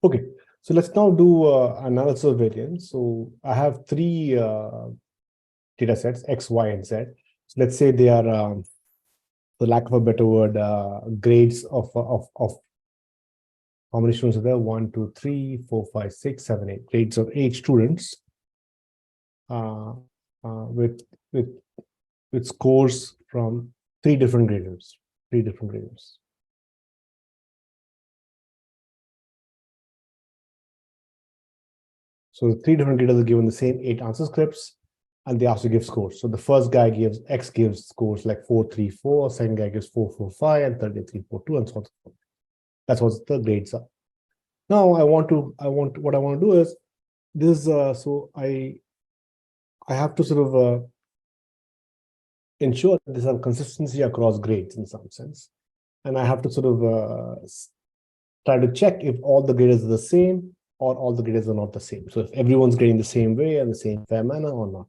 Okay, so let's now do analysis of variance. So I have three data sets, X, Y, and Z. So let's say they are, for lack of a better word, grades of how many students are there? 1, 2, 3, 4, 5, 6, 7, 8 grades of 8 students with scores from three different graders. So the three different graders are given the same 8 answer scripts, and they also give scores. So the first guy gives scores like 4, 3, 4. Second guy gives 4, 4, 5, and third 3, 4, 2, and so on. That's what the grades are. Now what I want to do is this. So I have to sort of ensure that there's some consistency across grades in some sense, and I have to sort of try to check if all the graders are the same or all the graders are not the same. So if everyone's grading the same way and the same fair manner or not.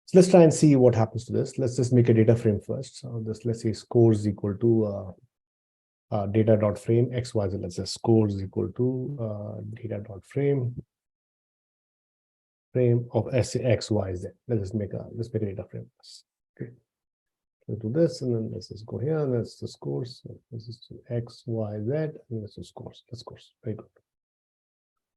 So let's try and see what happens to this. Let's just make a data frame first. So this, let's say scores equal to data.frame XYZ. Let's say scores equal to data.frame of XYZ. Let's make a data frame. Okay. We'll do this, and then let's just go here, and that's the scores. So this is X, Y, Z, and this is scores. That's scores. Very good.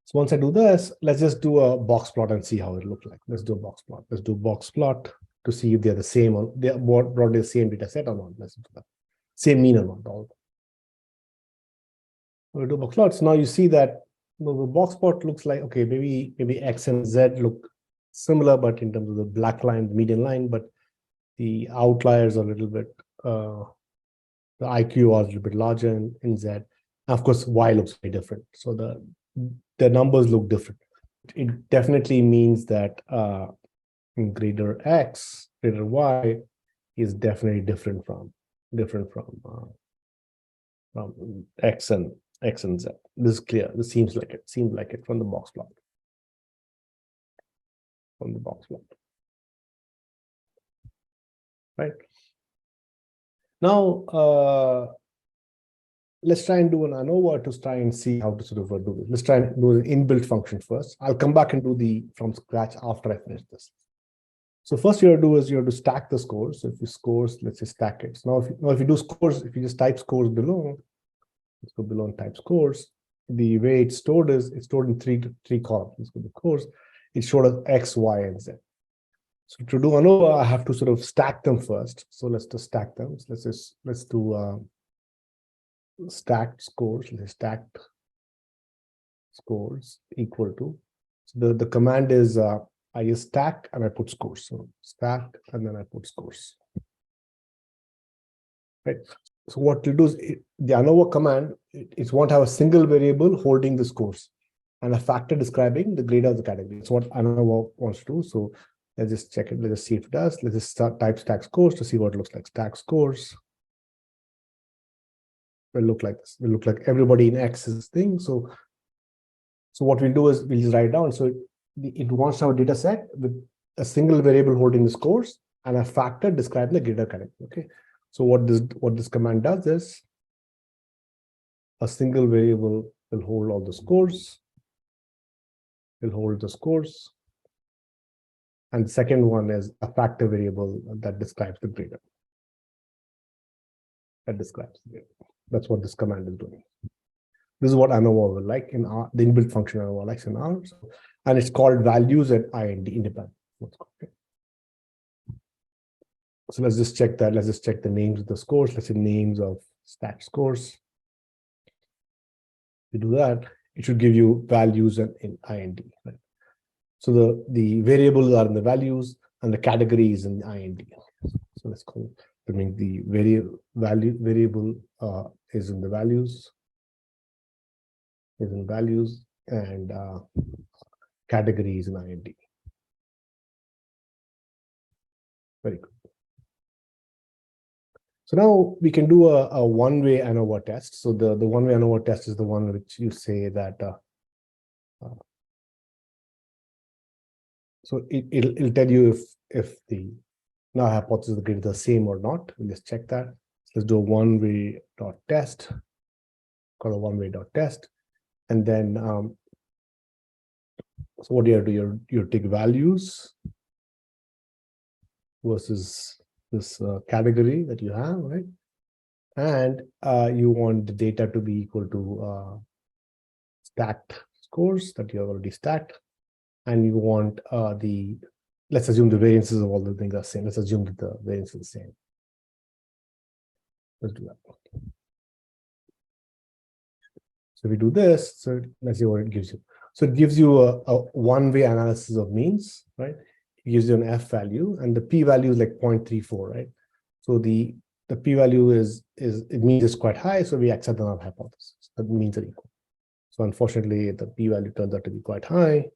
So once I do this, let's just do a box plot and see how it looks like. Let's do a box plot. Let's do a box plot to see if they're the same or they're broadly the same data set or not. Let's do that. Same mean or not. All. We'll do box plots. Now you see that the box plot looks like, okay, maybe X and Z look similar, but in terms of the black line, the median line, but the outliers are a little bit, the IQ are a little bit larger in Z. And of course, Y looks very different. So the numbers look different. It definitely means that grader X, grader Y is definitely different from X and Z. This is clear. This seems like it from the box plot. Right. Now, let's try and do an ANOVA to try and see how to sort of do this. Let's try and do the inbuilt function first. I'll come back and do the from scratch after I finish this. So first you have to do is you have to stack the scores. So if you scores, let's say stack it. So now if you do scores, if you just type scores below, let's go below and type scores. The way it's stored is it's stored in three columns. Let's go to scores. It's stored as X, Y, and Z. So to do ANOVA, I have to sort of stack them first. So let's just stack them. So let's do stacked scores. Let's say stacked scores equal to. So the command is I use stack and I put scores. So stack and then I put scores. Right. So what we'll do is the ANOVA command, it won't have a single variable holding the scores and a factor describing the grade of the category. That's what ANOVA wants to do. So let's just check it. Let's just see if it does. Let's just type stack scores to see what it looks like. Stack scores will look like this. Will look like everybody in X's thing. So what we'll do is we'll just write down. So it wants to have a data set with a single variable holding the scores and a factor describing the grader category. Okay. So what this command does is a single variable will hold all the scores. Will hold the scores. And the second one is a factor variable that describes the grader. That's what this command is doing. This is what ANOVA will like in R, the inbuilt function ANOVA likes in R. And it's called values at IND, independent. Okay. So let's just check that. Let's just check the names of the scores. Let's say names of stacked scores. To do that, it should give you values in IND. Right? So the variables are in the values and the category is in the IND. So let's call it. I mean, the variable is in the values. And category is in IND. Very good. So now we can do a one-way ANOVA test. So the one-way ANOVA test is the one which you say that. So it'll tell you if the null hypothesis is the same or not. We'll just check that. So let's do a one-way dot test. Call a one-way dot test. And then, so what do you do? You take values versus this category that you have, right? And you want the data to be equal to stacked scores that you have already stacked. And you want let's assume the variances of all the things are same. Let's assume that the variance is the same. Let's do that. So we do this, so let's see what it gives you. So it gives you a one-way analysis of means, right? It gives you an F value, and the P value is like 0.34, right? So the P value it means it's quite high, so we accept the null hypothesis. That means are equal. So unfortunately, the P value turns out to be quite high.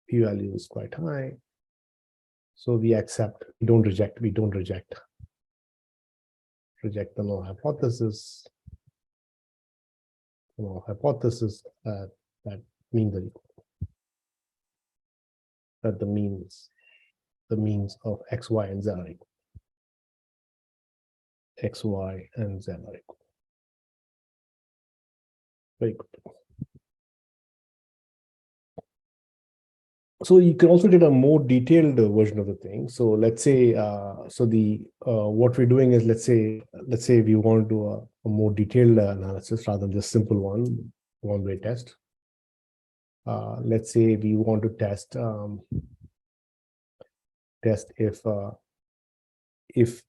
P value is quite high. So we accept, we don't reject the null hypothesis. The null hypothesis that means are equal. That the means of X, Y, and Z are equal. X, Y, and Z are equal. Very good. So you can also get a more detailed version of the thing. So let's say, what we're doing is, let's say we want to do a more detailed analysis rather than just simple one-way test. Let's say we want to test if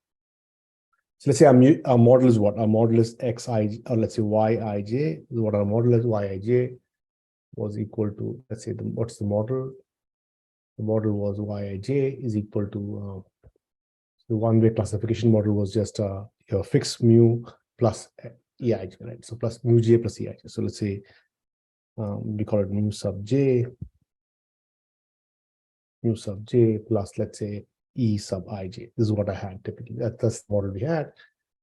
so let's say our model is what? Our model is xi, or let's say yij. What our model is, yij was equal to, let's say, what's the model? The model was yij is equal to the one-way classification model was just your fixed mu plus eij, right? So plus mu j plus eij. So let's say we call it mu sub j plus, let's say, E sub ij. This is what I had typically. That's the model we had.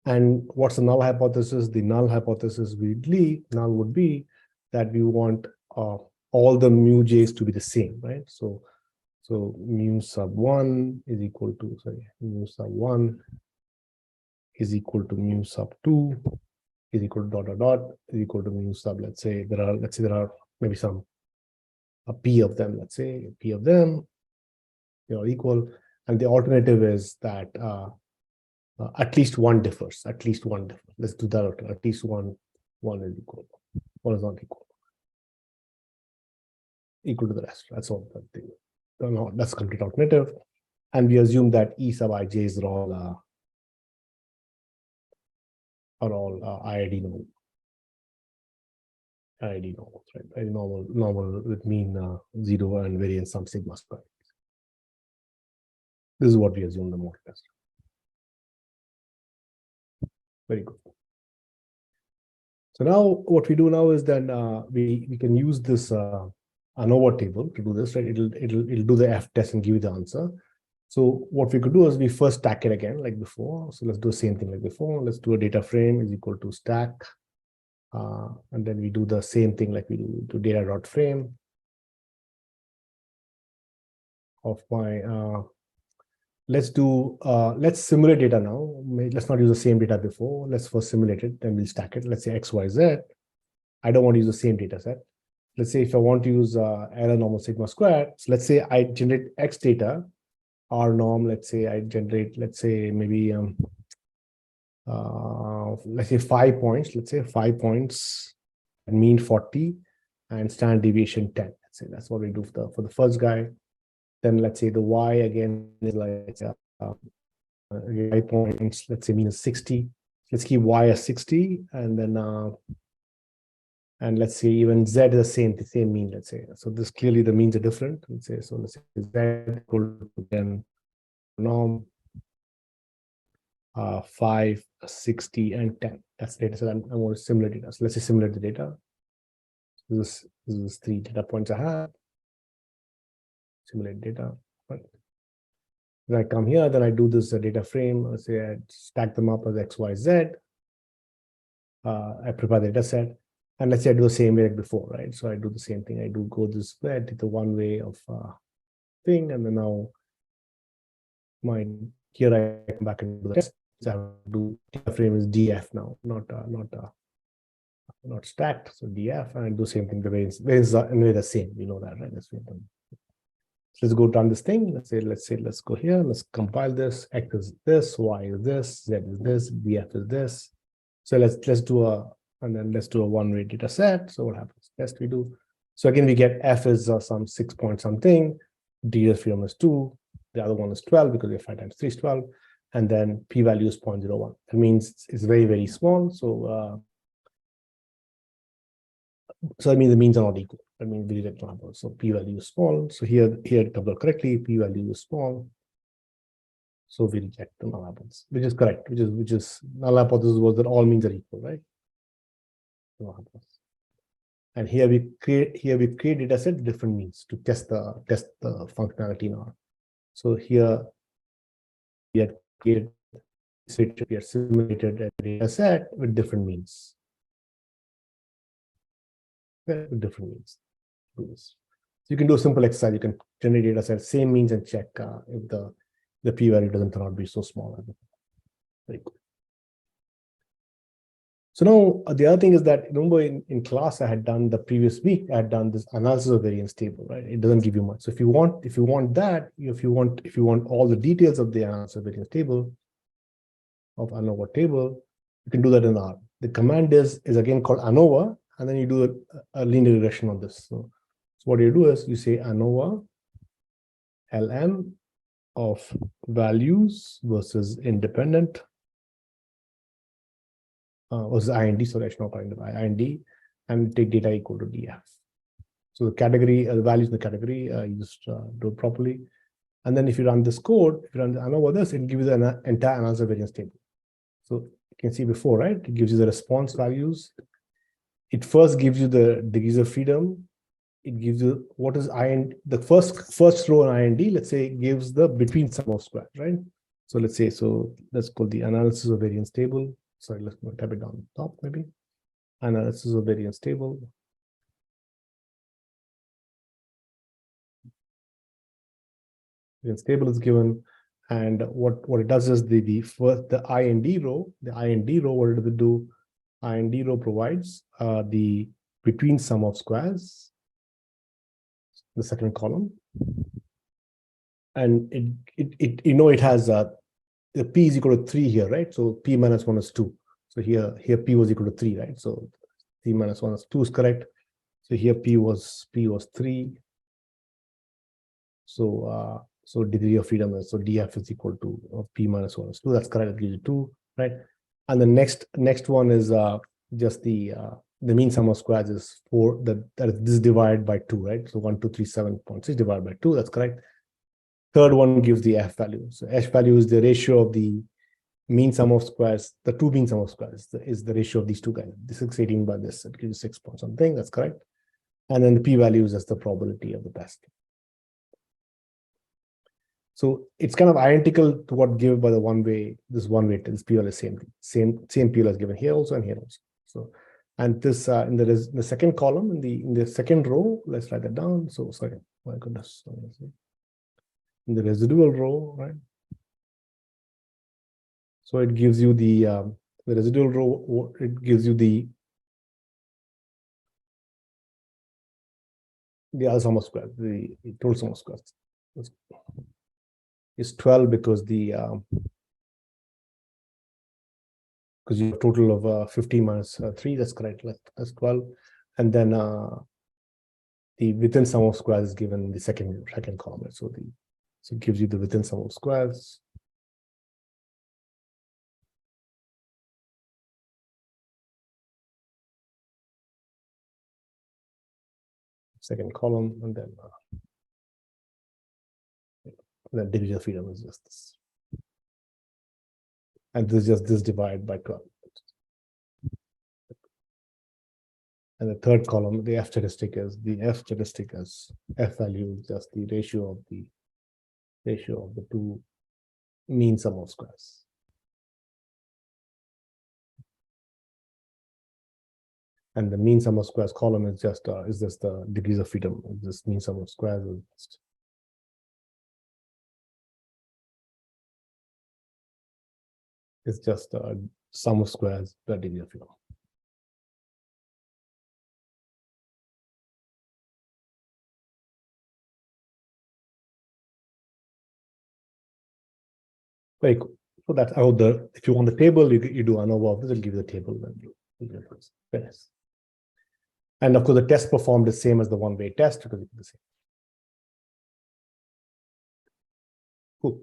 And what's the null hypothesis? The null hypothesis would be that we want all the mu j's to be the same, right? So mu sub 1 is equal to, mu sub 1 is equal to mu sub 2 is equal to dot dot dot is equal to mu sub, let's say there are maybe some a p of them, let's say p of them, they are equal. And the alternative is that at least one differs. Let's do that. At least one is equal. One is not equal to the rest. That's all that thing. No, that's complete alternative. And we assume that E sub ij's are all IID normal. IID normals, right? Normal with mean 0 and variance some sigma square. This is what we assume the model test. Very good. So now what we do now is then we can use this ANOVA table to do this, right? It'll do the F test and give you the answer. So what we could do is we first stack it again like before. So let's do the same thing like before. Let's do a data frame is equal to stack. And then we do the same thing like we do to data dot frame of my let's simulate data now. Let's not use the same data before. Let's first simulate it, then we'll stack it. Let's say X, Y, Z. I don't want to use the same data set. Let's say if I want to use error normal sigma squared, so let's say I generate X data, R norm, let's say I generate, let's say maybe let's say 5 points, mean 40 and standard deviation 10. Let's say that's what we do for the first guy. Then let's say the Y again is like 5 points, let's say mean is 60. Let's keep Y as 60, and then and let's say even Z is the same mean, let's say. So this clearly the means are different. Let's say Z equal to 10 norm 5, 60, and 10. That's the data set. I'm going to simulate data. So let's say simulate the data. This is 3 data points I have. Simulate data. Right. Then I come here, then I do this data frame. Let's say I stack them up as X, Y, Z. I prepare the data set. And let's say I do the same way like before, right? So I do the same thing. I do go this way, I did the one way of thing, and then now here I come back and do the test. So I have to do data frame is DF now, not not stacked, so df, and I do the same thing. The variance are anyway the same. We know that, right? That's what done. So let's go run this thing. Let's go here. Let's compile this. X is this, Y is this, Z is this, df is this. So let's do a one-way data set. So what happens? Test we do. So again, we get f is some 6 point something, d of freedom is 2, the other one is 12 because we have 5 times 3 is 12, and then p-value is 0.01. That means it's very, very small. So so that means the means are not equal. That means we reject null. So p-value is small. So here it comes out correctly. P-value is small. So we reject the null hypothesis, which is correct. Which is null hypothesis was that all means are equal, right? Null hypothesis. And here we create data set different means to test the functionality in R. So here we had created, we had simulated a data set with different means. With different means. So you can do a simple exercise. You can generate data set, same means, and check if the p-value doesn't turn out to be so small. Very good. So now the other thing is that, remember in class I had done the previous week, I had done this analysis of variance table, right? It doesn't give you much. So if you want all the details of the analysis of variance table, of ANOVA table, you can do that in R. The command is again called ANOVA, and then you do a linear regression on this. So what you do is you say ANOVA LM of values versus independent versus IND, so that's not calling the IND, and take data equal to DF. So the category, the values in the category, you just do it properly. And then if you run this code, if you run the ANOVA this, it gives you the entire analysis variance table. So you can see before, right? It gives you the response values. It first gives you the degrees of freedom. It gives you what is IND, the first row in IND, let's say, gives the between sum of squares, right? So let's say, let's call the analysis of variance table. Sorry, let's type it down top, maybe. Analysis of variance table. Variance table is given, and what it does is the IND row, what does it do? IND row provides the between sum of squares, the second column, and it has the p is equal to 3 here, right? So p minus 1 is 2. So here p was equal to 3, right? So 3 minus 1 is 2 is correct. So here p was 3. So degree of freedom is, so df is equal to p minus 1 is 2. That's correct. It gives you 2, right? And the next one is just the mean sum of squares is 4. That is this divided by 2, right? So 1237.6 divided by 2. That's correct. Third one gives the f value. So f value is the ratio of the mean sum of squares. The two mean sum of squares is the ratio of these two guys. This 618 by this. It gives you 6 point something. That's correct. And then the p value is just the probability of the best. So it's kind of identical to what given by the one-way. This one-way, this p value is same thing. Same p value is given here also and here also. So, and this in the second column in the second row, let's write that down. So sorry, my goodness. In the residual row, right? So it gives you the residual row. It gives you the other sum of squares, the total sum of squares. Is 12 because because you have a total of 15 minus 3. That's correct. That's 12, and then the within sum of squares is given in the second column. Right? So it gives you the within sum of squares. Second column, and then degree of freedom is just this, and this is just this divided by 12. And the third column, the f statistic is f value is just the ratio of the two mean sum of squares. And the mean sum of squares column is just the degrees of freedom. This mean sum of squares is it's just sum of squares per degree of freedom. Very cool. So that's how if you want the table, you do ANOVA of this, it'll give you the table. Very nice. And of course, the test performed is same as the one-way test because it's the same. Cool.